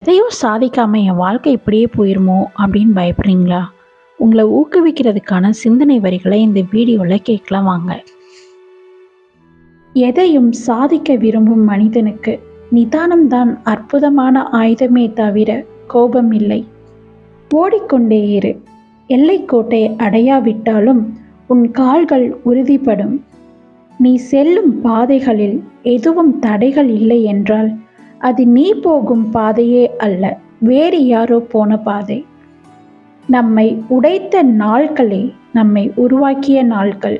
எதையும் சாதிக்காம என் வாழ்க்கை இப்படியே போயிருமோ அப்படின்னு பயப்படுறீங்களா? உங்களை ஊக்குவிக்கிறதுக்கான சிந்தனை வரிகளை இந்த வீடியோவில் கேட்கலாம் வாங்க. எதையும் சாதிக்க விரும்பும் மனிதனுக்கு நிதானம்தான் அற்புதமான ஆயுதமே தவிர கோபம் இல்லை. ஓடிக்கொண்டே இரு. எல்லைக்கோட்டை அடையாவிட்டாலும் உன் கால்கள் உறுதிப்படும். நீ செல்லும் பாதைகளில் எதுவும் தடைகள் இல்லை என்றால் அது நீ போகும் பாதையே அல்ல, வேறு யாரோ போன பாதை. நம்மை உடைத்த நாட்களே நம்மை உருவாக்கிய நாட்கள்.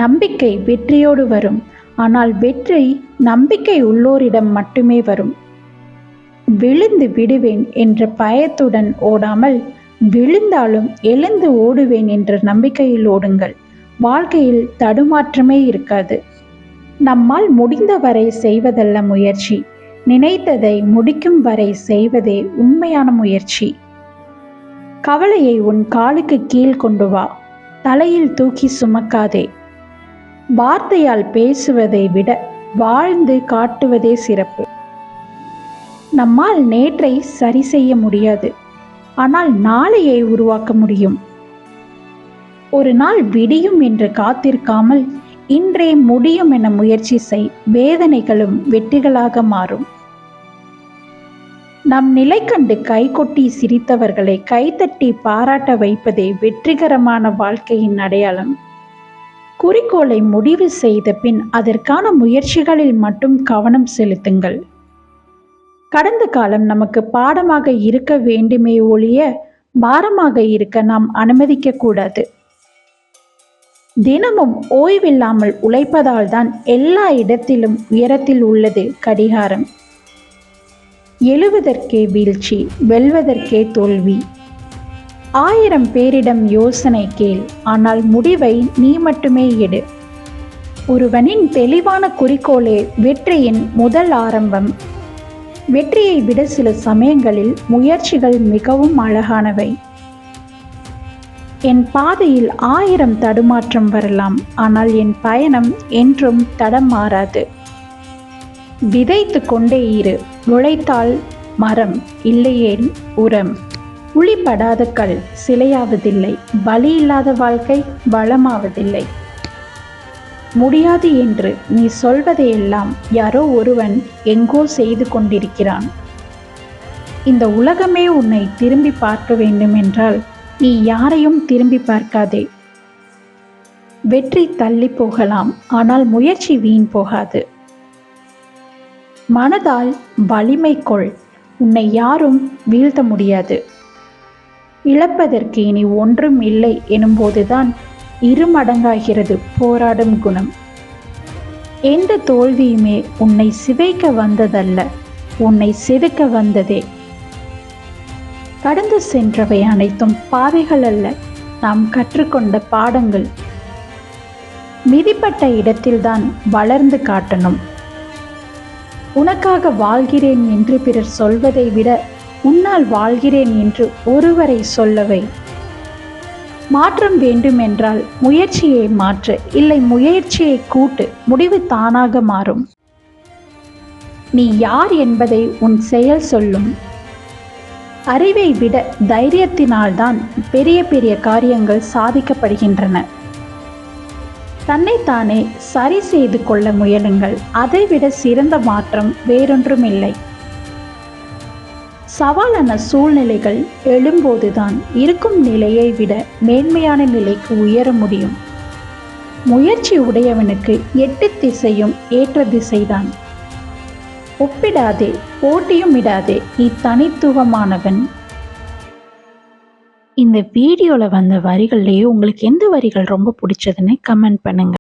நம்பிக்கை வெற்றியோடு வரும், ஆனால் வெற்றி நம்பிக்கை உள்ளோரிடம் மட்டுமே வரும். விழுந்து விடுவேன் என்ற பயத்துடன் ஓடாமல், விழுந்தாலும் எழுந்து ஓடுவேன் என்ற நம்பிக்கையில் ஓடுங்கள். வாழ்க்கையில் தடுமாற்றமே இருக்காது. நம்மால் முடிந்தவரை செய்வதல்ல முயற்சி, நினைத்ததை முடிக்கும் வரை செய்வதே உண்மையான முயற்சி. கவலையை உன் காலுக்கு கீழ் கொண்டு வா, தலையில் தூக்கி சுமக்காதே. வார்த்தையால் பேசுவதை விட வாழ்ந்து காட்டுவதே சிறப்பு. நம்மால் நேற்றை சரி செய்ய முடியாது, ஆனால் நாளையை உருவாக்க முடியும். ஒரு நாள் விடியும் என்று காத்திருக்காமல் இன்றே முடியும் என முயற்சி செய். வேதனைகளும் வெற்றிகளாக மாறும். நம் நிலை கண்டு கைகொட்டி சிரித்தவர்களை கைத்தட்டி பாராட்ட வைப்பதே வெற்றிகரமான வாழ்க்கையின் அடையாளம். குறிக்கோளை முடிவு செய்த பின் அதற்கான முயற்சிகளில் மட்டும் கவனம் செலுத்துங்கள். கடந்த காலம் நமக்கு பாடமாக இருக்க வேண்டுமே ஒழிய பாரமாக இருக்க நாம் அனுமதிக்க கூடாது. தினமும் ஓய்வில்லாமல் உழைப்பதால் தான் எல்லா இடத்திலும் உயரத்தில் உள்ளது கடிகாரம். எழுவதற்கே வீழ்ச்சி, வெல்வதற்கே தோல்வி. 1000 பேரிடம் யோசனை கேள், ஆனால் முடிவை நீ மட்டுமே எடு. ஒருவனின் தெளிவான குறிக்கோளே வெற்றியின் முதல் ஆரம்பம். வெற்றியை விட சில சமயங்களில் முயற்சிகள் மிகவும் அழகானவை. என் பாதையில் 1000 தடுமாற்றம் வரலாம், ஆனால் என் பயணம் என்றும் தடம் மாறாது. விதைத்து கொண்டே இரு. உழைத்தால் மரம், இல்லையேல் உரம். உளிப்படாத கல் சிலையாவதில்லை, பலி இல்லாத வாழ்க்கை வளமாவதில்லை. முடியாது என்று நீ சொல்வதையெல்லாம் யாரோ ஒருவன் எங்கோ செய்து கொண்டிருக்கிறான். இந்த உலகமே உன்னை திரும்பி பார்க்க வேண்டும் என்றால் நீ யாரையும் திரும்பி பார்க்காதே. வெற்றி தள்ளி போகலாம், ஆனால் முயற்சி வீண் போகாது. மனதால் வலிமை கொள், உன்னை யாரும் வீழ்த்த முடியாது. இழப்பதற்கு இனி ஒன்றும் இல்லை எனும்போதுதான் இருமடங்காகிறது போராடும் குணம். எந்த தோல்வியுமே உன்னை சிதைக்க வந்ததல்ல, உன்னை செதுக்க வந்ததே. கடந்து சென்றவை அனைத்தும் பாதைகள் அல்ல, நாம் கற்றுக்கொண்ட பாடங்கள். மிதிப்பட்ட இடத்தில்தான் வளர்ந்து காட்டணும். உனக்காக வாழ்கிறேன் என்று பிறர் சொல்வதை விட உன்னால் வாழ்கிறேன் என்று ஒருவரை சொல்லவை. மாற்றம் வேண்டுமென்றால் முயற்சியை மாற்று, இல்லை முயற்சியை கூட்டு, முடிவு தானாக மாறும். நீ யார் என்பதை உன் செயல் சொல்லும். அறிவை விட தைரியத்தினால்தான் பெரிய பெரிய காரியங்கள் சாதிக்கப்படுகின்றன. தன்னைத்தானே சரி செய்து கொள்ள முயலுங்கள், அதைவிட சிறந்த மாற்றம் வேறொன்றுமில்லை. சவாலான சூழ்நிலைகள் எழும்போதுதான் இருக்கும் நிலையை விட மேன்மையான நிலைக்கு உயர முடியும். முயற்சி உடையவனுக்கு 8 திசையும் ஏற்ற திசைதான். ஒப்பிடாதே, போட்டியும் இடாதே, நீ தனித்துவமானவன். இந்த வீடியோவில் வந்த வரிகள்லேயே உங்களுக்கு எந்த வரிகள் ரொம்ப பிடிச்சதுன்னு கமெண்ட் பண்ணுங்க.